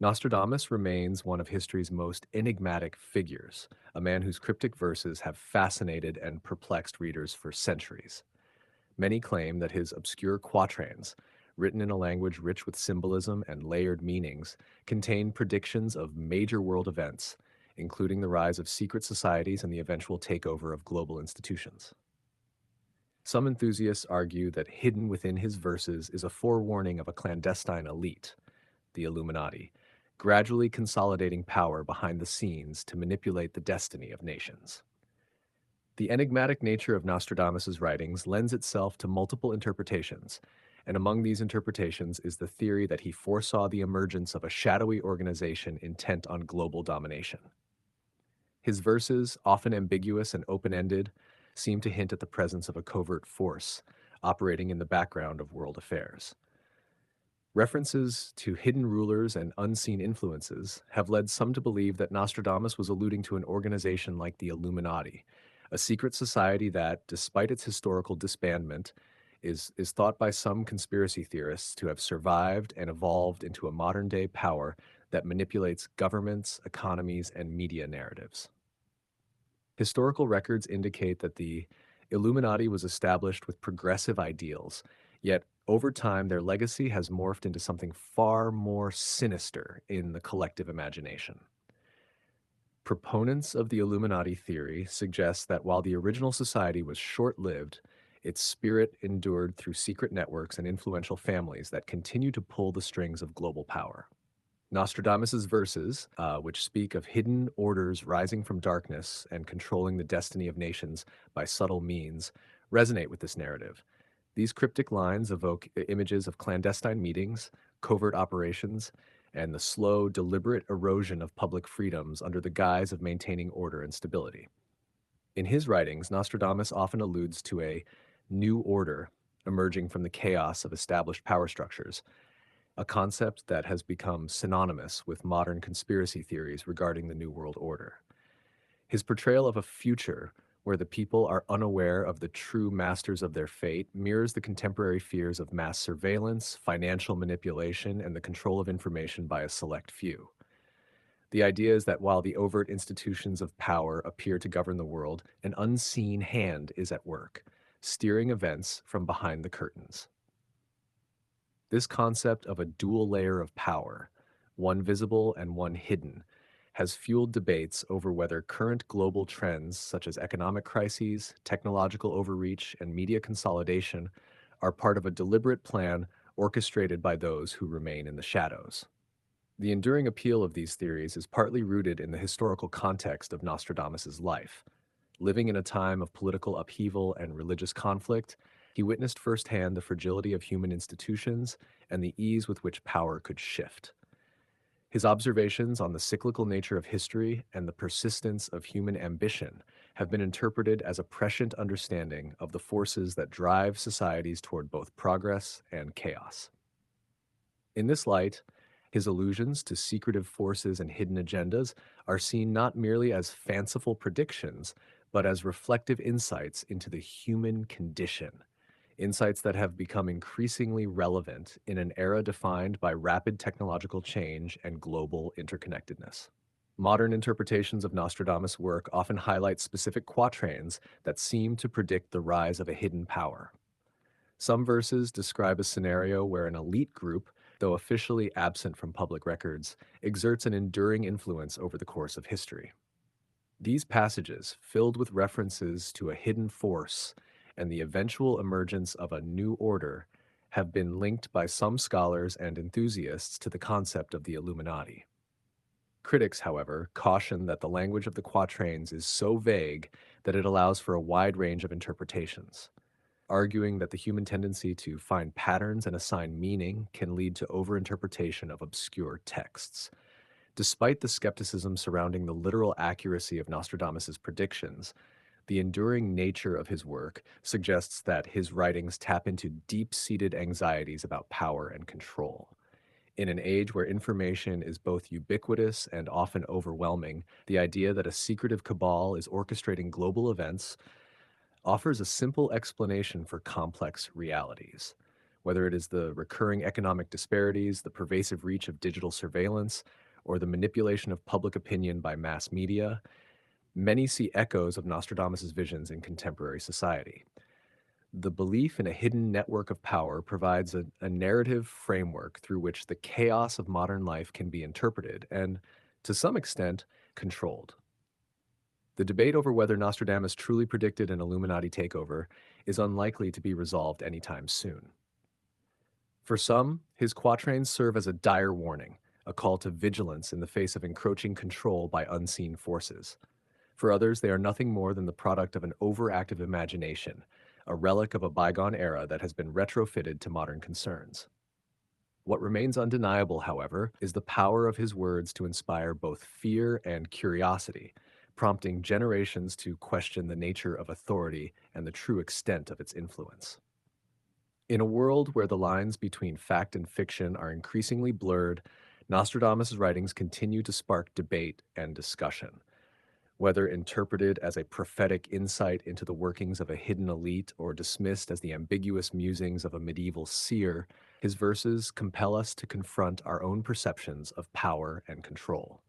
Nostradamus remains one of history's most enigmatic figures, a man whose cryptic verses have fascinated and perplexed readers for centuries. Many claim that his obscure quatrains, written in a language rich with symbolism and layered meanings, contain predictions of major world events, including the rise of secret societies and the eventual takeover of global institutions. Some enthusiasts argue that hidden within his verses is a forewarning of a clandestine elite, the Illuminati, gradually consolidating power behind the scenes to manipulate the destiny of nations. The enigmatic nature of Nostradamus's writings lends itself to multiple interpretations, and among these interpretations is the theory that he foresaw the emergence of a shadowy organization intent on global domination. His verses, often ambiguous and open-ended, seem to hint at the presence of a covert force operating in the background of world affairs. References to hidden rulers and unseen influences have led some to believe that Nostradamus was alluding to an organization like the Illuminati, a secret society that, despite its historical disbandment, is thought by some conspiracy theorists to have survived and evolved into a modern day power that manipulates governments, economies, and media narratives. Historical records indicate that the Illuminati was established with progressive ideals, yet over time their legacy has morphed into something far more sinister in the collective imagination. Proponents of the Illuminati theory suggest that while the original society was short-lived, its spirit endured through secret networks and influential families that continue to pull the strings of global power. Nostradamus's verses, which speak of hidden orders rising from darkness and controlling the destiny of nations by subtle means, resonate with this narrative. These cryptic lines evoke images of clandestine meetings, covert operations, and the slow, deliberate erosion of public freedoms under the guise of maintaining order and stability. In his writings, Nostradamus often alludes to a new order emerging from the chaos of established power structures, a concept that has become synonymous with modern conspiracy theories regarding the New World Order. His portrayal of a future where the people are unaware of the true masters of their fate mirrors the contemporary fears of mass surveillance, financial manipulation, and the control of information by a select few. The idea is that while the overt institutions of power appear to govern the world, an unseen hand is at work, steering events from behind the curtains. This concept of a dual layer of power, one visible and one hidden, has fueled debates over whether current global trends such as economic crises, technological overreach, and media consolidation are part of a deliberate plan orchestrated by those who remain in the shadows. The enduring appeal of these theories is partly rooted in the historical context of Nostradamus's life. Living in a time of political upheaval and religious conflict, he witnessed firsthand the fragility of human institutions and the ease with which power could shift. His observations on the cyclical nature of history and the persistence of human ambition have been interpreted as a prescient understanding of the forces that drive societies toward both progress and chaos. In this light, his allusions to secretive forces and hidden agendas are seen not merely as fanciful predictions, but as reflective insights into the human condition, insights that have become increasingly relevant in an era defined by rapid technological change and global interconnectedness. Modern interpretations of Nostradamus' work often highlight specific quatrains that seem to predict the rise of a hidden power. Some verses describe a scenario where an elite group, though officially absent from public records, exerts an enduring influence over the course of history. These passages, filled with references to a hidden force and the eventual emergence of a new order, have been linked by some scholars and enthusiasts to the concept of the Illuminati. Critics, however, caution that the language of the quatrains is so vague that it allows for a wide range of interpretations, arguing that the human tendency to find patterns and assign meaning can lead to overinterpretation of obscure texts. Despite the skepticism surrounding the literal accuracy of Nostradamus's predictions, the enduring nature of his work suggests that his writings tap into deep-seated anxieties about power and control. In an age where information is both ubiquitous and often overwhelming, the idea that a secretive cabal is orchestrating global events offers a simple explanation for complex realities. whether it is the recurring economic disparities, the pervasive reach of digital surveillance, or the manipulation of public opinion by mass media. Many see echoes of Nostradamus' visions in contemporary society. The belief in a hidden network of power provides a narrative framework through which the chaos of modern life can be interpreted and, to some extent, controlled. The debate over whether Nostradamus truly predicted an Illuminati takeover is unlikely to be resolved anytime soon. For some, his quatrains serve as a dire warning, a call to vigilance in the face of encroaching control by unseen forces. For others, they are nothing more than the product of an overactive imagination, a relic of a bygone era that has been retrofitted to modern concerns. What remains undeniable, however, is the power of his words to inspire both fear and curiosity, prompting generations to question the nature of authority and the true extent of its influence. In a world where the lines between fact and fiction are increasingly blurred, Nostradamus' writings continue to spark debate and discussion. Whether interpreted as a prophetic insight into the workings of a hidden elite or dismissed as the ambiguous musings of a medieval seer, his verses compel us to confront our own perceptions of power and control.